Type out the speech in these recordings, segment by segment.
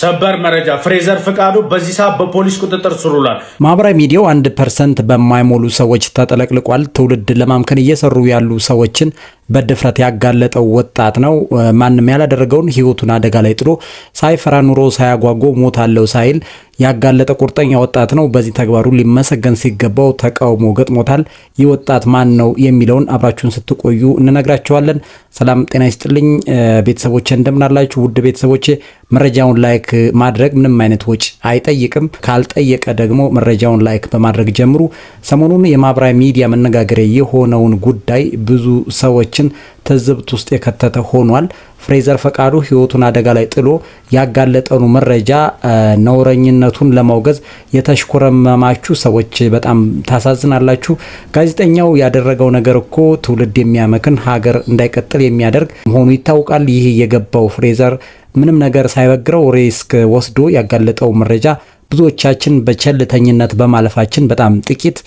ሰበር መረጃ ፍሬዘር ፍቃዱ በዚህ ሰዓት በፖሊስ ቁጥጥር ስር ውሏል። ማህበራዊ ሚዲያው 1% በማይሞሉ ሰዎች ተጠለቅልቋል። ትውልድ ለማምከን እየሰሩ ያሉ ሰዎችን በድፍረት ያጋለጠው ወጣት ነው። ማንም ያላደረገውን ህይወቱን አደጋ ላይ ጥሎ ሳይፈራ ኑሮ ሳያጓጓ ሞታለው ሳይል ያጋለጠ ቁርጠኛ ወጣት ነው። በዚህ ተግባሩ ሊመሰገን ሲገባው ተቃውሞ ገጥሞታል። ይህ ወጣት ማን ነው የሚለውን አብራችሁን ስትቆዩ እንነግራችኋለን። ሰላም ጤና ይስጥልኝ ቤተሰቦቼ፣ እንደምናላችሁ ውድ ቤተሰቦቼ። መረጃውን ላይክ ማድረግ ምንም አይነት ወጪ አይጠይቅም። ካልጠየቀ ደግሞ መረጃውን ላይክ በማድረግ ጀምሩ። ሰሞኑን የማህበራዊ ሚዲያ መነጋገሪያ የሆነውን ጉዳይ ብዙ ሰዎችን ትዝብት ውስጥ የከተተ ሆኗል። ፍሬዘር ፍቃዱ ህይወቱን አደጋ ላይ ጥሎ ያጋለጠኑ መረጃ ነውረኝነቱን ለማውገዝ የተሽኮረመማችሁ ሰዎች በጣም ታሳዝናላችሁ። ጋዜጠኛው ያደረገው ነገር እኮ ትውልድ የሚያመክን ሀገር እንዳይቀጥል የሚያደርግ መሆኑ ይታወቃል። ይህ የገባው ፍሬዘር ምንም ነገር ሳይበግረው ሪስክ ወስዶ ያጋለጠው መረጃ ብዙዎቻችን በቸልተኝነት በማለፋችን በጣም ጥቂት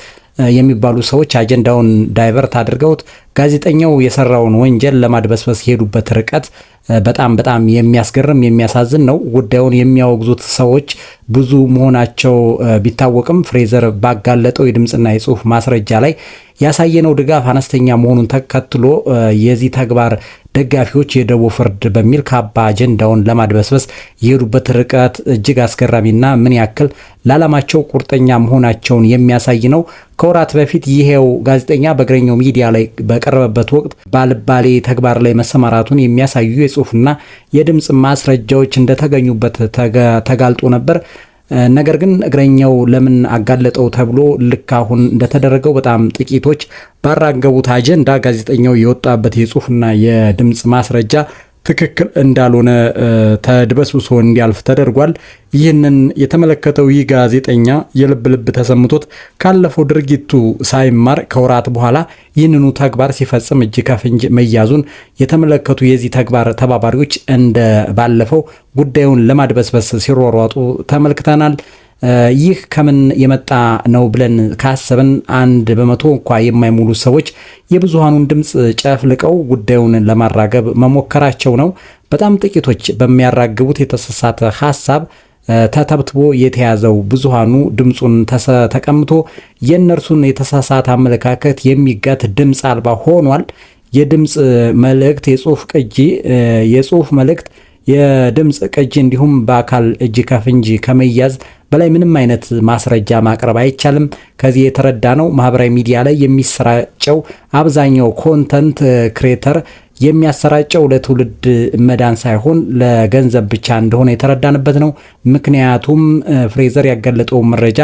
የሚባሉ ሰዎች አጀንዳውን ዳይቨርት አድርገውት ጋዜጠኛው የሰራውን ወንጀል ለማድበስበስ የሄዱበት ርቀት በጣም የሚያስገርም የሚያሳዝን ነው። ጉዳዩን የሚያወግዙት ሰዎች ብዙ መሆናቸው ቢታወቅም ፍሬዘር ባጋለጠው የድምጽና የጽሁፍ ማስረጃ ላይ ያሳየነው ድጋፍ አነስተኛ መሆኑን ተከትሎ የዚህ ተግባር ደጋፊዎች የደቦ ፍርድ በሚል ካባ አጀንዳውን ለማድበስበስ የሄዱበት ርቀት እጅግ አስገራሚና ምን ያክል ለዓላማቸው ቁርጠኛ መሆናቸውን የሚያሳይ ነው። ከወራት በፊት ይሄው ጋዜጠኛ በእግረኛው ሚዲያ ላይ በቀረበበት ወቅት ባልባሌ ተግባር ላይ መሰማራቱን የሚያሳዩ የጽሁፍና የድምጽ ማስረጃዎች እንደተገኙበት ተጋልጦ ነበር። ነገር ግን እግረኛው ለምን አጋለጠው ተብሎ ልክ አሁን እንደተደረገው በጣም ጥቂቶች ባራገቡት አጀንዳ ጋዜጠኛው የወጣበት የጽሁፍና የድምጽ ማስረጃ ትክክል እንዳልሆነ ተድበስብሶ እንዲያልፍ ተደርጓል። ይህንን የተመለከተው ይህ ጋዜጠኛ የልብ ልብ ተሰምቶት ካለፈው ድርጊቱ ሳይማር ከወራት በኋላ ይህንኑ ተግባር ሲፈጽም እጅ ከፍንጅ መያዙን የተመለከቱ የዚህ ተግባር ተባባሪዎች እንደ ባለፈው ጉዳዩን ለማድበስበስ ሲሯሯጡ ተመልክተናል። ይህ ከምን የመጣ ነው ብለን ካሰብን 1% እንኳ የማይሞሉ ሰዎች የብዙሃኑን ድምጽ ጨፍልቀው ጉዳዩን ለማራገብ መሞከራቸው ነው። በጣም ጥቂቶች በሚያራግቡት የተሳሳተ ሐሳብ ተተብትቦ የተያዘው ብዙሃኑ ድምጹን ተቀምቶ የእነርሱን የተሳሳተ አመለካከት የሚጋት ድምጽ አልባ ሆኗል። የድምጽ መልእክት፣ የጽሁፍ መልእክት፣ የድምጽ ቅጂ እንዲሁም በአካል እጅ ከፍንጅ ከመያዝ በላይ ምንም አይነት ማስረጃ ማቅረብ አይቻልም። ከዚህ የተረዳ ነው ማህበራዊ ሚዲያ ላይ የሚሰራጨው አብዛኛው ኮንተንት ክሬተር የሚያሰራጨው ለትውልድ መዳን ሳይሆን ለገንዘብ ብቻ እንደሆነ የተረዳንበት ነው። ምክንያቱም ፍሬዘር ያጋለጠው መረጃ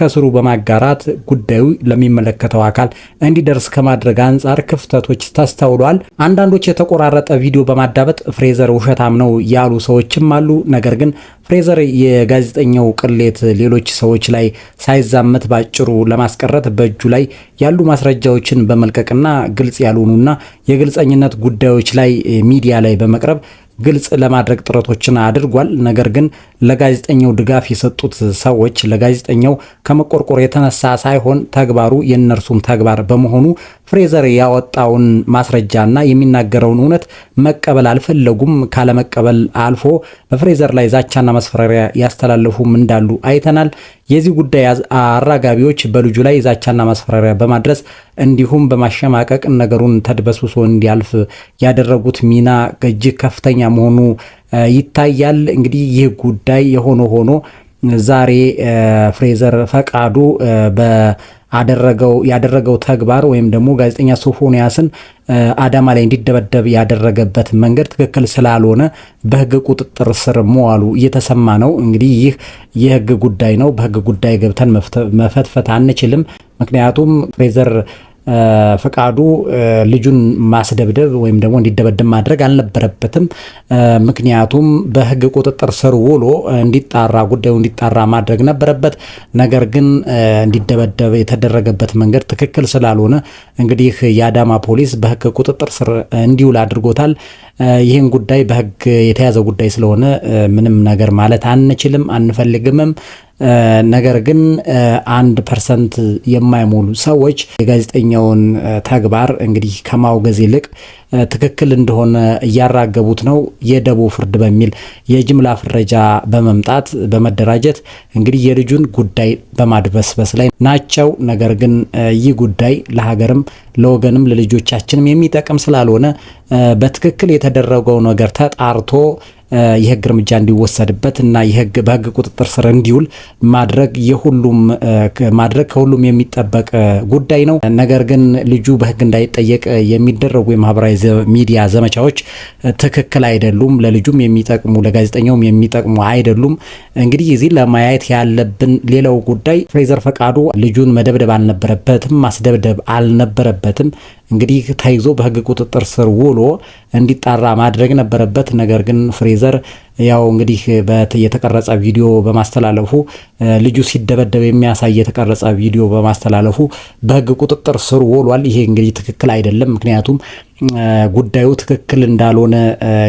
ከስሩ በማጋራት ጉዳዩ ለሚመለከተው አካል እንዲደርስ ከማድረግ አንጻር ክፍተቶች ተስተውሏል። አንዳንዶች የተቆራረጠ ቪዲዮ በማዳበጥ ፍሬዘር ውሸታም ነው ያሉ ሰዎችም አሉ። ነገር ግን ፍሬዘር የጋዜጠኛው ቅሌት ሌሎች ሰዎች ላይ ሳይዛመት ባጭሩ ለማስቀረት በእጁ ላይ ያሉ ማስረጃዎችን በመልቀቅና ግልጽ ያልሆኑና የግልጸኝነት ጉዳዮች ላይ ሚዲያ ላይ በመቅረብ ግልጽ ለማድረግ ጥረቶችን አድርጓል። ነገር ግን ለጋዜጠኛው ድጋፍ የሰጡት ሰዎች ለጋዜጠኛው ከመቆርቆር የተነሳ ሳይሆን ተግባሩ የእነርሱም ተግባር በመሆኑ ፍሬዘር ያወጣውን ማስረጃና የሚናገረውን እውነት መቀበል አልፈለጉም። ካለመቀበል አልፎ በፍሬዘር ላይ ዛቻና ማስፈራሪያ ያስተላለፉም እንዳሉ አይተናል። የዚህ ጉዳይ አራጋቢዎች በልጁ ላይ ዛቻና ማስፈራሪያ በማድረስ እንዲሁም በማሸማቀቅ ነገሩን ተድበስብሶ እንዲያልፍ ያደረጉት ሚና እጅግ ከፍተኛ መሆኑ ይታያል። እንግዲህ ይህ ጉዳይ ሆኖ ዛሬ ፍሬዘር ፍቃዱ ያደረገው ተግባር ወይም ደግሞ ጋዜጠኛ ሶፎንያስን አዳማ ላይ እንዲደበደብ ያደረገበት መንገድ ትክክል ስላልሆነ በሕግ ቁጥጥር ስር መዋሉ እየተሰማ ነው። እንግዲህ ይህ የሕግ ጉዳይ ነው። በሕግ ጉዳይ ገብተን መፈትፈት አንችልም። ምክንያቱም ፍሬዘር ፍቃዱ ልጁን ማስደብደብ ወይም ደግሞ እንዲደበደብ ማድረግ አልነበረበትም። ምክንያቱም በሕግ ቁጥጥር ስር ውሎ ጉዳዩ እንዲጣራ ማድረግ ነበረበት። ነገር ግን እንዲደበደብ የተደረገበት መንገድ ትክክል ስላልሆነ እንግዲህ የአዳማ ፖሊስ በሕግ ቁጥጥር ስር እንዲውል አድርጎታል። ይህን ጉዳይ በሕግ የተያዘ ጉዳይ ስለሆነ ምንም ነገር ማለት አንችልም አንፈልግምም። ነገር ግን 1% የማይሞሉ ሰዎች የጋዜጠኛውን ተግባር እንግዲህ ከማውገዝ ይልቅ ትክክል እንደሆነ እያራገቡት ነው። የደቦ ፍርድ በሚል የጅምላ ፍረጃ በመምጣት በመደራጀት እንግዲህ የልጁን ጉዳይ በማድበስበስ ላይ ናቸው። ነገር ግን ይህ ጉዳይ ለሀገርም ለወገንም ለልጆቻችንም የሚጠቅም ስላልሆነ በትክክል የተደረገው ነገር ተጣርቶ የህግ እርምጃ እንዲወሰድበት እና በህግ ቁጥጥር ስር እንዲውል ማድረግ ከሁሉም የሚጠበቅ ጉዳይ ነው። ነገር ግን ልጁ በህግ እንዳይጠየቅ የሚደረጉ የማህበራዊ ሚዲያ ዘመቻዎች ትክክል አይደሉም። ለልጁም የሚጠቅሙ ለጋዜጠኛውም የሚጠቅሙ አይደሉም። እንግዲህ እዚህ ለማየት ያለብን ሌላው ጉዳይ ፍሬዘር ፈቃዱ ልጁን መደብደብ አልነበረበትም፣ ማስደብደብ አልነበረበትም። እንግዲህ ተይዞ በህግ ቁጥጥር ስር ውሎ እንዲጣራ ማድረግ ነበረበት። ነገር ግን ፍሬዘር ያው እንግዲህ የተቀረጸ ቪዲዮ በማስተላለፉ ልጁ ሲደበደብ የሚያሳይ የተቀረጸ ቪዲዮ በማስተላለፉ በህግ ቁጥጥር ስር ውሏል። ይሄ እንግዲህ ትክክል አይደለም። ምክንያቱም ጉዳዩ ትክክል እንዳልሆነ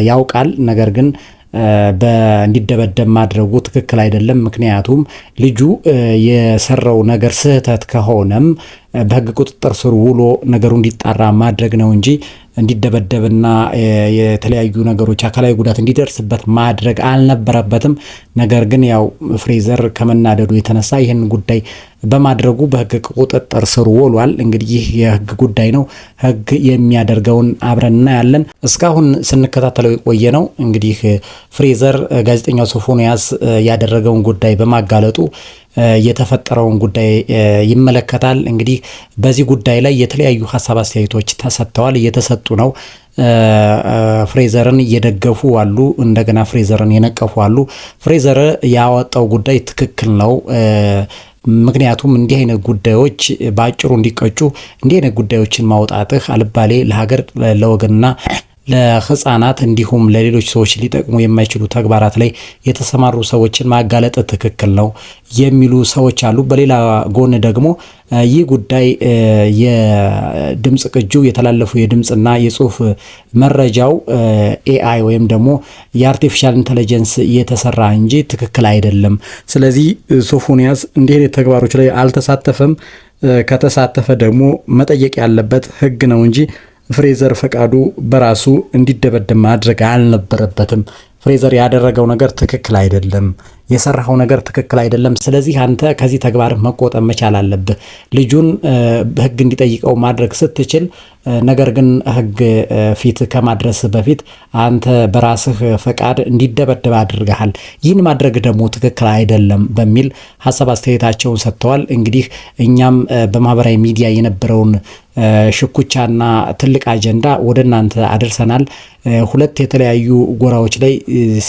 ያውቃል። ነገር ግን እንዲደበደብ ማድረጉ ትክክል አይደለም። ምክንያቱም ልጁ የሰራው ነገር ስህተት ከሆነም በህግ ቁጥጥር ስር ውሎ ነገሩ እንዲጣራ ማድረግ ነው እንጂ እንዲደበደብና የተለያዩ ነገሮች አካላዊ ጉዳት እንዲደርስበት ማድረግ አልነበረበትም። ነገር ግን ያው ፍሬዘር ከመናደዱ የተነሳ ይህን ጉዳይ በማድረጉ በህግ ቁጥጥር ስር ውሏል። እንግዲህ ይህ የህግ ጉዳይ ነው። ህግ የሚያደርገውን አብረን እናያለን። እስካሁን ስንከታተለው የቆየ ነው። እንግዲህ ፍሬዘር ጋዜጠኛው ሶፎንያስ ያደረገውን ጉዳይ በማጋለጡ የተፈጠረውን ጉዳይ ይመለከታል። እንግዲህ በዚህ ጉዳይ ላይ የተለያዩ ሀሳብ አስተያየቶች ተሰጥተዋል፣ እየተሰጡ ነው። ፍሬዘርን እየደገፉ አሉ፣ እንደገና ፍሬዘርን የነቀፉ አሉ። ፍሬዘር ያወጣው ጉዳይ ትክክል ነው። ምክንያቱም እንዲህ አይነት ጉዳዮች በአጭሩ እንዲቀጩ እንዲህ አይነት ጉዳዮችን ማውጣትህ አልባሌ ለሀገር ለወገንና ለህፃናት እንዲሁም ለሌሎች ሰዎች ሊጠቅሙ የማይችሉ ተግባራት ላይ የተሰማሩ ሰዎችን ማጋለጥ ትክክል ነው የሚሉ ሰዎች አሉ። በሌላ ጎን ደግሞ ይህ ጉዳይ የድምጽ ቅጂው የተላለፉ የድምጽና የጽሁፍ መረጃው ኤአይ ወይም ደግሞ የአርቲፊሻል ኢንተለጀንስ የተሰራ እንጂ ትክክል አይደለም። ስለዚህ ሶፎንያስ እንዲህ አይነት ተግባሮች ላይ አልተሳተፈም። ከተሳተፈ ደግሞ መጠየቅ ያለበት ህግ ነው እንጂ ፍሬዘር ፈቃዱ በራሱ እንዲደበደብ ማድረግ አልነበረበትም። ፍሬዘር ያደረገው ነገር ትክክል አይደለም። የሰራው ነገር ትክክል አይደለም። ስለዚህ አንተ ከዚህ ተግባር መቆጠብ መቻል አለብህ። ልጁን በህግ እንዲጠይቀው ማድረግ ስትችል፣ ነገር ግን ህግ ፊት ከማድረስ በፊት አንተ በራስህ ፈቃድ እንዲደበደብ አድርገሃል። ይህን ማድረግ ደግሞ ትክክል አይደለም በሚል ሀሳብ አስተያየታቸውን ሰጥተዋል። እንግዲህ እኛም በማህበራዊ ሚዲያ የነበረውን ሽኩቻና ትልቅ አጀንዳ ወደ እናንተ አድርሰናል። ሁለት የተለያዩ ጎራዎች ላይ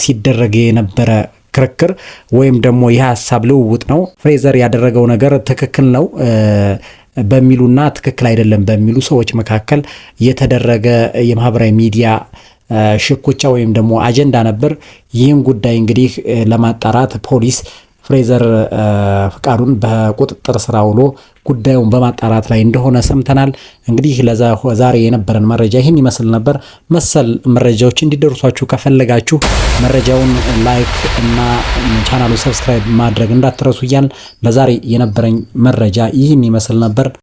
ሲደረግ የነበረ ክርክር ወይም ደግሞ የሀሳብ ልውውጥ ነው። ፍሬዘር ያደረገው ነገር ትክክል ነው በሚሉና ትክክል አይደለም በሚሉ ሰዎች መካከል የተደረገ የማህበራዊ ሚዲያ ሽኩቻ ወይም ደግሞ አጀንዳ ነበር። ይህን ጉዳይ እንግዲህ ለማጣራት ፖሊስ ፍሬዘር ፈቃዱን በቁጥጥር ስር አውሎ ጉዳዩን በማጣራት ላይ እንደሆነ ሰምተናል። እንግዲህ ዛሬ የነበረን መረጃ ይህን ይመስል ነበር። መሰል መረጃዎች እንዲደርሷችሁ ከፈለጋችሁ መረጃውን ላይክ እና ቻናሉ ሰብስክራይብ ማድረግ እንዳትረሱ እያልን ለዛሬ የነበረኝ መረጃ ይህን ይመስል ነበር።